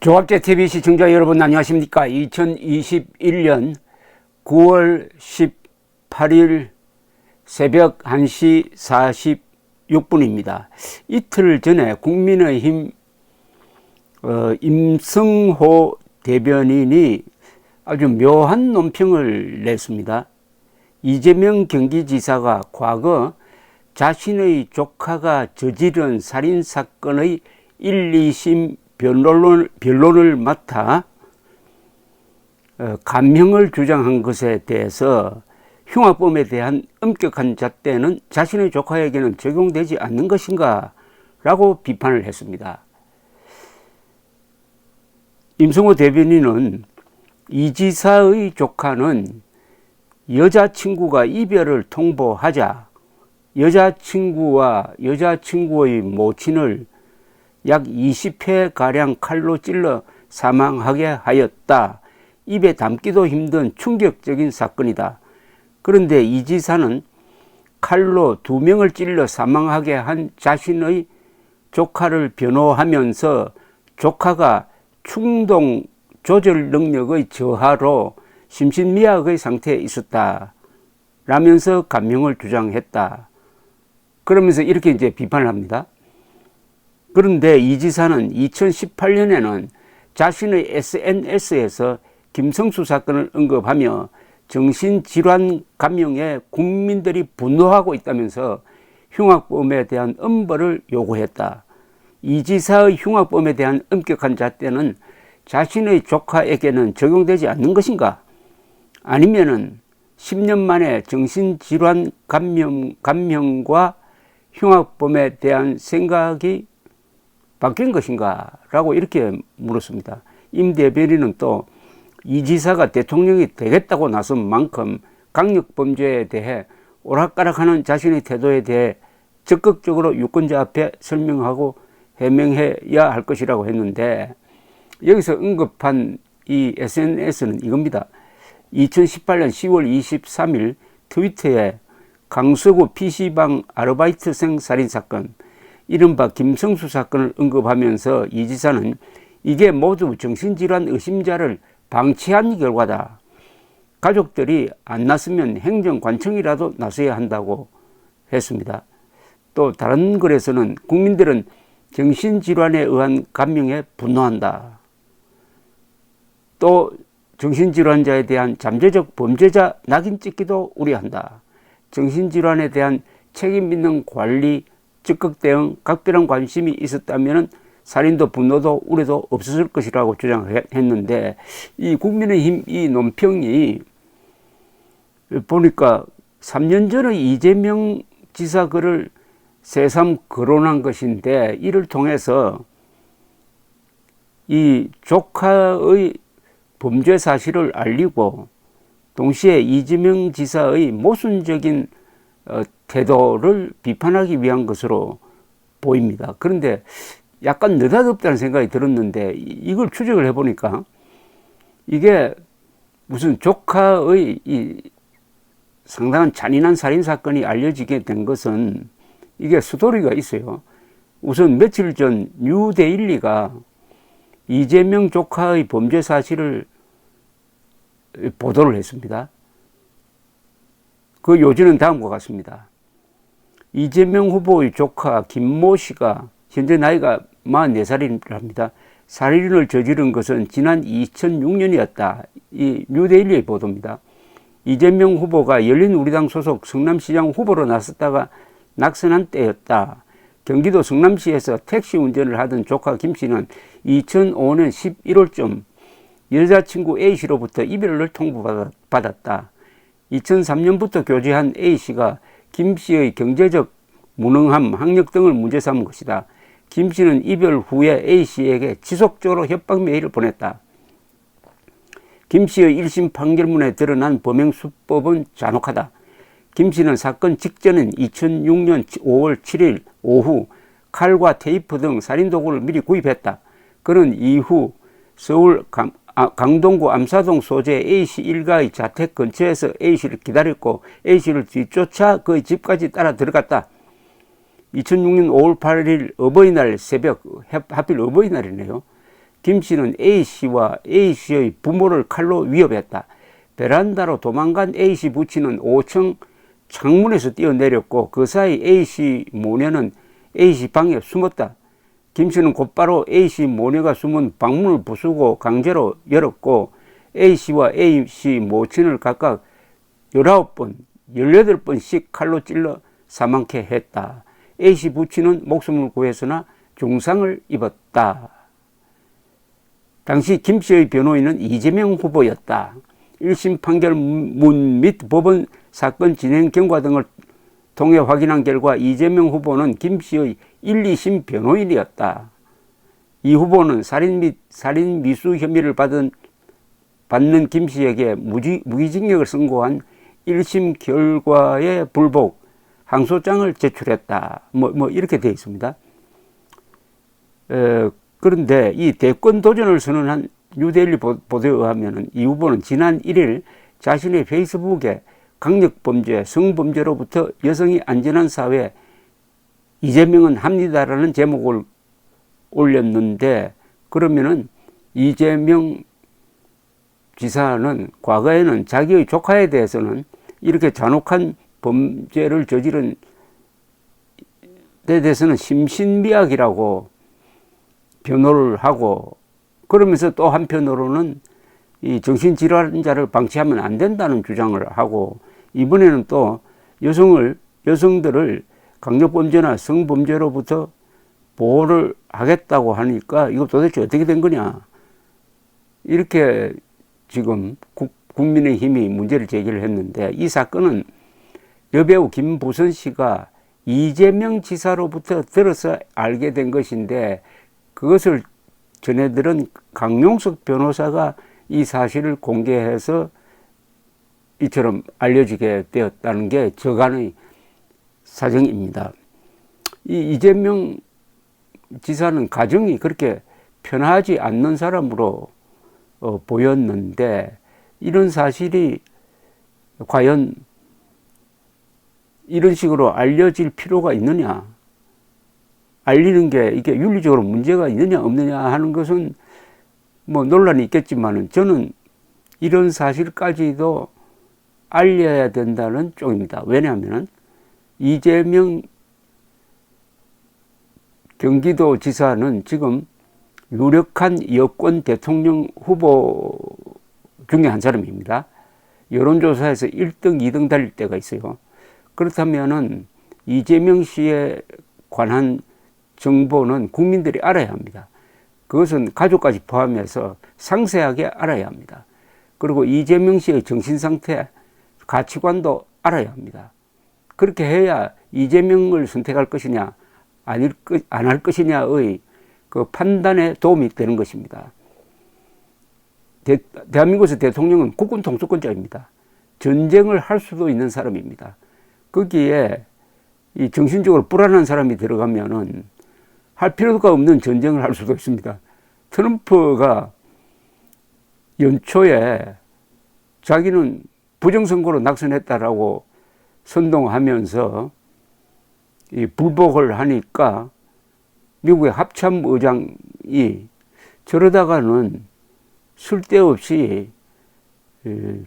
조합제TV 시청자 여러분 안녕하십니까. 2021년 9월 18일 새벽 1시 46분입니다. 이틀 전에 국민의힘 임성호 대변인이 아주 묘한 논평을 냈습니다. 이재명 경기지사가 과거 자신의 조카가 저지른 살인사건의 1, 2심 변론을 맡아 감형을 주장한 것에 대해서 흉악범에 대한 엄격한 잣대는 자신의 조카에게는 적용되지 않는 것인가 라고 비판을 했습니다. 임성호 대변인은 이 지사의 조카는 여자친구가 이별을 통보하자 여자친구와 여자친구의 모친을 약 20회가량 칼로 찔러 사망하게 하였다. 입에 담기도 힘든 충격적인 사건이다. 그런데 이 지사는 칼로 2명을 찔러 사망하게 한 자신의 조카를 변호하면서 조카가 충동 조절 능력의 저하로 심신미약의 상태에 있었다 라면서 감형을 주장했다. 그러면서 이렇게 이제 비판을 합니다. 그런데 이 지사는 2018년에는 자신의 SNS에서 김성수 사건을 언급하며 정신질환 감형에 국민들이 분노하고 있다면서 흉악범에 대한 엄벌을 요구했다. 이 지사의 흉악범에 대한 엄격한 잣대는 자신의 조카에게는 적용되지 않는 것인가? 아니면은 10년 만에 정신질환 감형과 흉악범에 대한 생각이 바뀐 것인가? 라고 이렇게 물었습니다. 임 대변인은 또 이 지사가 대통령이 되겠다고 나선 만큼 강력범죄에 대해 오락가락하는 자신의 태도에 대해 적극적으로 유권자 앞에 설명하고 해명해야 할 것이라고 했는데, 여기서 언급한 이 SNS는 이겁니다. 2018년 10월 23일 트위터에 강서구 PC방 아르바이트생 살인사건, 이른바 김성수 사건을 언급하면서 이 지사는 이게 모두 정신질환 의심자를 방치한 결과다. 가족들이 안 나서면 행정관청이라도 나서야 한다고 했습니다. 또 다른 글에서는 국민들은 정신질환에 의한 감형에 분노한다. 또 정신질환자에 대한 잠재적 범죄자 낙인 찍기도 우려한다. 정신질환에 대한 책임 있는 관리, 적극 대응, 각별한 관심이 있었다면 살인도 분노도 우려도 없었을 것이라고 주장했는데, 이 국민의힘 이 논평이 보니까 3년 전에 이재명 지사 글을 새삼 거론한 것인데, 이를 통해서 이 조카의 범죄 사실을 알리고 동시에 이재명 지사의 모순적인 태도를 비판하기 위한 것으로 보입니다. 그런데 약간 느닷없다는 생각이 들었는데, 이걸 추적을 해보니까 이게 무슨 조카의 이 상당한 잔인한 살인사건이 알려지게 된 것은 이게 스토리가 있어요. 우선 며칠 전 뉴데일리가 이재명 조카의 범죄 사실을 보도를 했습니다. 그 요지는 다음과 같습니다. 이재명 후보의 조카 김모 씨가 현재 나이가 44살입니다. 살인을 저지른 것은 지난 2006년이었다. 이 뉴데일리의 보도입니다. 이재명 후보가 열린우리당 소속 성남시장 후보로 나섰다가 낙선한 때였다. 경기도 성남시에서 택시 운전을 하던 조카 김 씨는 2005년 11월쯤 여자친구 A 씨로부터 이별을 통보받았다. 2003년부터 교제한 A 씨가 김 씨의 경제적 무능함, 학력 등을 문제 삼은 것이다. 김 씨는 이별 후에 A 씨에게 지속적으로 협박 메일을 보냈다. 김 씨의 1심 판결문에 드러난 범행 수법은 잔혹하다. 김 씨는 사건 직전인 2006년 5월 7일 오후 칼과 테이프 등 살인도구를 미리 구입했다. 그는 이후 서울 강동구 암사동 소재 A씨 일가의 자택 근처에서 A씨를 기다렸고 A씨를 뒤쫓아 그의 집까지 따라 들어갔다. 2006년 5월 8일 어버이날 새벽, 하필 어버이날이네요. 김 씨는 A씨와 A씨의 부모를 칼로 위협했다. 베란다로 도망간 A씨 부친은 5층 창문에서 뛰어내렸고 그 사이 A씨 모녀는 A씨 방에 숨었다. 김 씨는 곧바로 A씨 모녀가 숨은 방문을 부수고 강제로 열었고 A씨와 A씨 모친을 각각 19번, 18번씩 칼로 찔러 사망케 했다. A씨 부친은 목숨을 구했으나 중상을 입었다. 당시 김 씨의 변호인은 이재명 후보였다. 1심 판결문 및 법원 사건 진행 경과 등을 통해 확인한 결과 이재명 후보는 김 씨의 1, 2심 변호인이었다. 이 후보는 살인 및 살인 미수 혐의를 받는 김 씨에게 무기징역을 선고한 1심 결과에 불복 항소장을 제출했다. 이렇게 되어 있습니다. 그런데 이 대권 도전을 선언한 뉴데일리 보도에 의하면 이 후보는 지난 1일 자신의 페이스북에 강력범죄, 성범죄로부터 여성이 안전한 사회, 이재명은 합니다라는 제목을 올렸는데, 그러면은 이재명 지사는 과거에는 자기의 조카에 대해서는 이렇게 잔혹한 범죄를 저지른 데 대해서는 심신미약이라고 변호를 하고, 그러면서 또 한편으로는 이 정신질환자를 방치하면 안 된다는 주장을 하고, 이번에는 또 여성들을 강력범죄나 성범죄로부터 보호를 하겠다고 하니까 이거 도대체 어떻게 된 거냐, 이렇게 지금 국민의힘이 문제를 제기를 했는데, 이 사건은 여배우 김보선 씨가 이재명 지사로부터 들어서 알게 된 것인데, 그것을 전해들은 강용석 변호사가 이 사실을 공개해서 이처럼 알려지게 되었다는 게 저간의 사정입니다. 이 이재명 지사는 가정이 그렇게 편하지 않는 사람으로 보였는데, 이런 사실이 과연 이런 식으로 알려질 필요가 있느냐, 알리는 게 이게 윤리적으로 문제가 있느냐 없느냐 하는 것은 뭐 논란이 있겠지만은, 저는 이런 사실까지도 알려야 된다는 쪽입니다. 왜냐하면 이재명 경기도지사는 지금 유력한 여권 대통령 후보 중에 한 사람입니다. 여론조사에서 1등, 2등 달릴 때가 있어요. 그렇다면은 이재명 씨에 관한 정보는 국민들이 알아야 합니다. 그것은 가족까지 포함해서 상세하게 알아야 합니다. 그리고 이재명 씨의 정신상태, 가치관도 알아야 합니다. 그렇게 해야 이재명을 선택할 것이냐 안 할 것이냐의 그 판단에 도움이 되는 것입니다. 대한민국에서 대통령은 국군 통수권자입니다. 전쟁을 할 수도 있는 사람입니다. 거기에 이 정신적으로 불안한 사람이 들어가면은 할 필요가 없는 전쟁을 할 수도 있습니다. 트럼프가 연초에 자기는 부정선거로 낙선했다라고 선동하면서 이 불복을 하니까 미국의 합참의장이 저러다가는 쓸데없이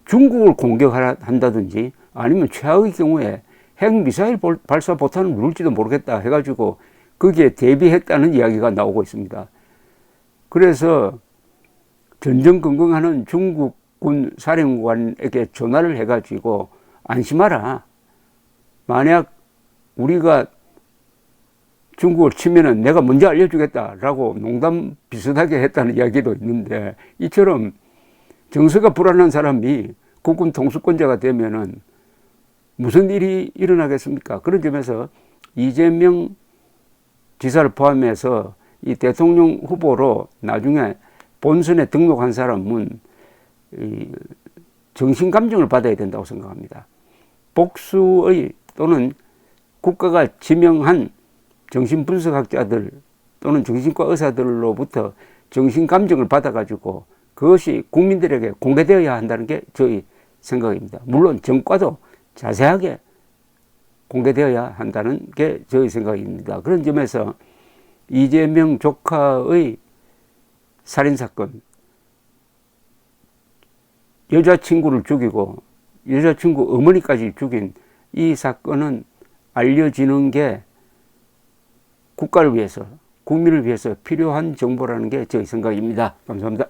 중국을 공격한다든지 아니면 최악의 경우에 핵미사일 발사 포탄을 누를지도 모르겠다 해가지고 거기에 대비했다는 이야기가 나오고 있습니다. 그래서 전전긍긍하는 중국군 사령관에게 전화를 해가지고 안심하라. 만약 우리가 중국을 치면은 내가 먼저 알려주겠다라고 농담 비슷하게 했다는 이야기도 있는데, 이처럼 정서가 불안한 사람이 국군 통수권자가 되면은 무슨 일이 일어나겠습니까? 그런 점에서 이재명 지사를 포함해서 이 대통령 후보로 나중에 본선에 등록한 사람은 정신감정을 받아야 된다고 생각합니다. 복수의 또는 국가가 지명한 정신분석학자들 또는 정신과 의사들로부터 정신감정을 받아가지고 그것이 국민들에게 공개되어야 한다는 게 저희 생각입니다. 물론 정과도 자세하게 공개되어야 한다는 게 저희 생각입니다. 그런 점에서 이재명 조카의 살인사건, 여자친구를 죽이고 여자친구 어머니까지 죽인 이 사건은 알려지는 게 국가를 위해서, 국민을 위해서 필요한 정보라는 게 제 생각입니다. 감사합니다.